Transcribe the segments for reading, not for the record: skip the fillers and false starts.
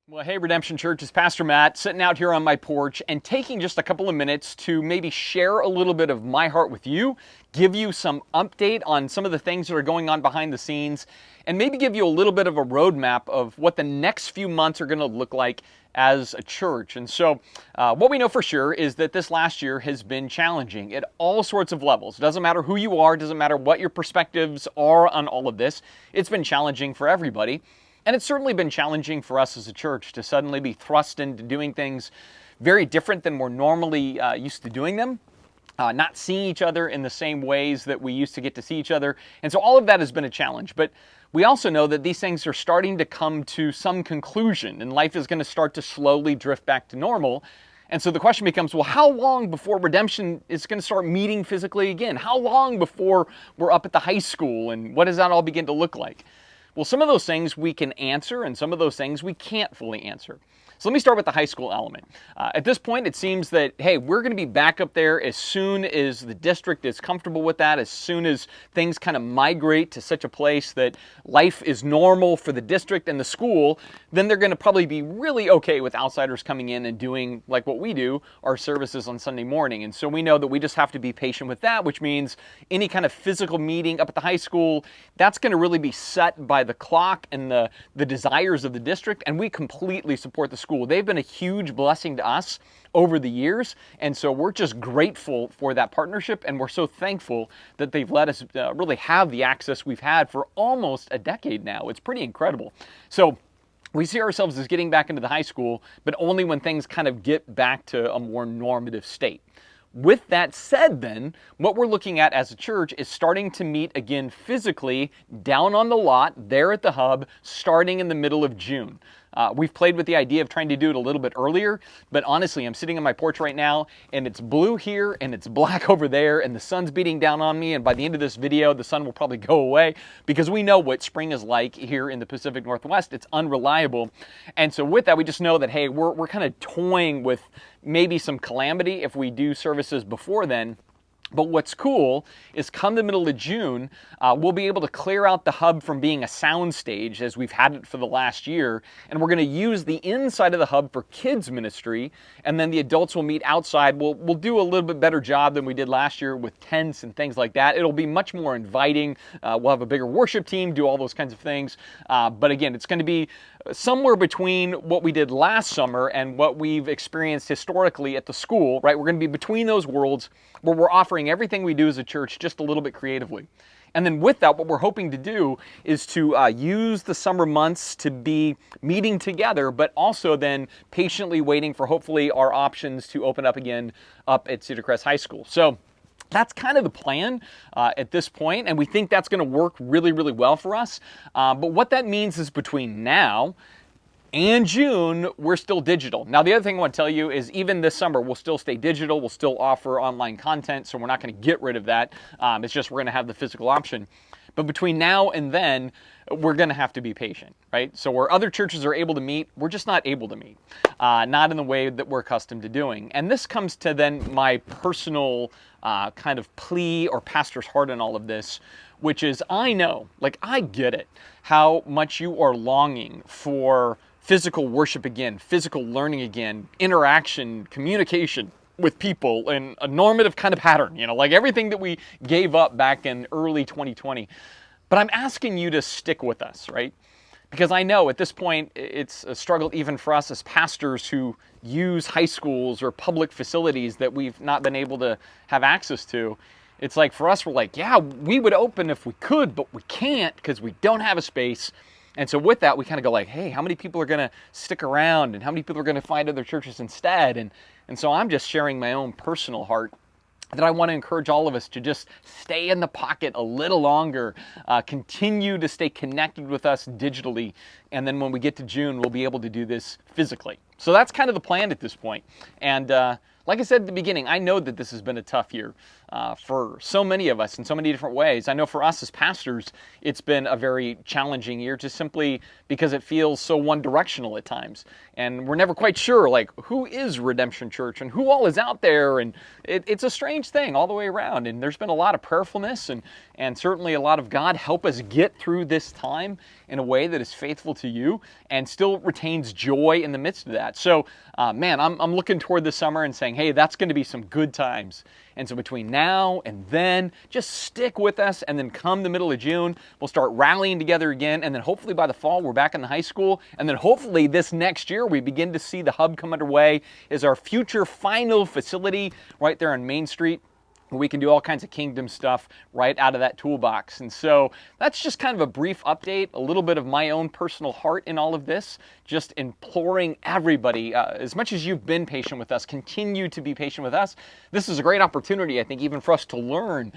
Well, hey, Redemption Church, it's Pastor Matt sitting out here on my porch and taking just a couple of minutes to maybe share a little bit of my heart with you, give you some update on some of the things that are going on behind the scenes, and maybe give you a little bit of a roadmap of what the next few months are going to look like as a church. And so what we know for sure is that this last year has been challenging at all sorts of levels. It doesn't matter who you are, it doesn't matter what your perspectives are on all of this. It's been challenging for everybody. And it's certainly been challenging for us as a church to suddenly be thrust into doing things very different than we're normally used to doing them. Not seeing each other in the same ways that we used to get to see each other. And so all of that has been a challenge. But we also know that these things are starting to come to some conclusion and life is going to start to slowly drift back to normal. And so the question becomes, well, how long before Redemption is going to start meeting physically again? How long before we're up at the high school? And what does that all begin to look like? Well, some of those things we can answer and some of those things we can't fully answer. So let me start with the high school element. At this point, it seems that, hey, we're going to be back up there as soon as the district is comfortable with that, as soon as things kind of migrate to such a place that life is normal for the district and the school, then they're going to probably be really okay with outsiders coming in and doing like what we do, our services on Sunday morning. And so we know that we just have to be patient with that, which means any kind of physical meeting up at the high school, that's going to really be set by the clock and the desires of the district, and we completely support the school. They've been a huge blessing to us over the years, and so we're just grateful for that partnership, and we're so thankful that they've let us really have the access we've had for almost a decade now. It's pretty incredible. So we see ourselves as getting back into the high school, but only when things kind of get back to a more normative state. With that said then, what we're looking at as a church is starting to meet again physically down on the lot there at the hub starting in the middle of June. We've played with the idea of trying to do it a little bit earlier, but honestly, I'm sitting on my porch right now and it's blue here and it's black over there and the sun's beating down on me, and by the end of this video, the sun will probably go away because we know what spring is like here in the Pacific Northwest. It's unreliable. And so with that, we just know that, hey, we're kind of toying with maybe some calamity if we do services before then. But what's cool is come the middle of June, we'll be able to clear out the hub from being a sound stage as we've had it for the last year. And we're going to use the inside of the hub for kids ministry. And then the adults will meet outside. We'll do a little bit better job than we did last year with tents and things like that. It'll be much more inviting. We'll have a bigger worship team, do all those kinds of things. But again, it's going to be somewhere between what we did last summer and what we've experienced historically at the school, right? We're going to be between those worlds where we're offering everything we do as a church just a little bit creatively. And then with that, what we're hoping to do is to use the summer months to be meeting together, but also then patiently waiting for hopefully our options to open up again up at Cedar Crest High School. So that's kind of the plan at this point, and we think that's going to work really, really well for us. But what that means is between now and June, we're still digital. Now, the other thing I want to tell you is even this summer, we'll still stay digital. We'll still offer online content, so we're not going to get rid of that. It's just we're going to have the physical option. But between now and then, we're going to have to be patient, right? So where other churches are able to meet, we're just not able to meet, not in the way that we're accustomed to doing. And this comes to then my personal kind of plea or pastor's heart in all of this, which is I know, like I get it, how much you are longing for physical worship again, physical learning again, interaction, communication with people in a normative kind of pattern, like everything that we gave up back in early 2020. But I'm asking you to stick with us, right? Because I know at this point, it's a struggle even for us as pastors who use high schools or public facilities that we've not been able to have access to. It's like for us, we're like, yeah, we would open if we could, but we can't because we don't have a space. And so with that, we kind of go like, hey, how many people are going to stick around and how many people are going to find other churches instead? And so I'm just sharing my own personal heart that I want to encourage all of us to just stay in the pocket a little longer, continue to stay connected with us digitally, and then when we get to June, we'll be able to do this physically. So that's kind of the plan at this point. And like I said at the beginning, I know that this has been a tough year for so many of us in so many different ways. I know for us as pastors, it's been a very challenging year just simply because it feels so one-directional at times. And we're never quite sure, like, who is Redemption Church and who all is out there? And it's a strange thing all the way around. And there's been a lot of prayerfulness and certainly a lot of God help us get through this time. in a way that is faithful to you and still retains joy in the midst of that. So, man, I'm looking toward the summer and saying, hey, that's going to be some good times. And so between now and then, just stick with us, and then come the middle of June, we'll start rallying together again, and then hopefully by the fall, we're back in the high school, and then hopefully this next year, we begin to see the hub come underway as our future final facility right there on Main Street. We can do all kinds of kingdom stuff right out of that toolbox. And so that's just kind of a brief update, a little bit of my own personal heart in all of this, just imploring everybody, as much as you've been patient with us, continue to be patient with us. This is a great opportunity, I think, even for us to learn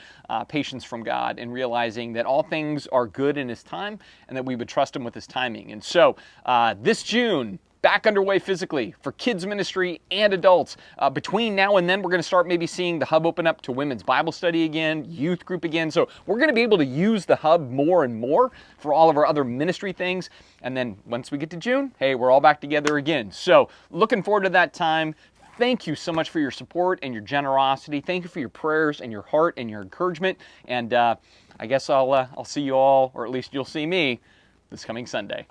patience from God and realizing that all things are good in His time and that we would trust Him with His timing. And so this June, back underway physically for kids ministry and adults. Between now and then, we're going to start maybe seeing the hub open up to women's Bible study again, youth group again. So we're going to be able to use the hub more and more for all of our other ministry things. And then once we get to June, hey, we're all back together again. So looking forward to that time. Thank you so much for your support and your generosity. Thank you for your prayers and your heart and your encouragement. And I guess I'll see you all, or at least you'll see me, this coming Sunday.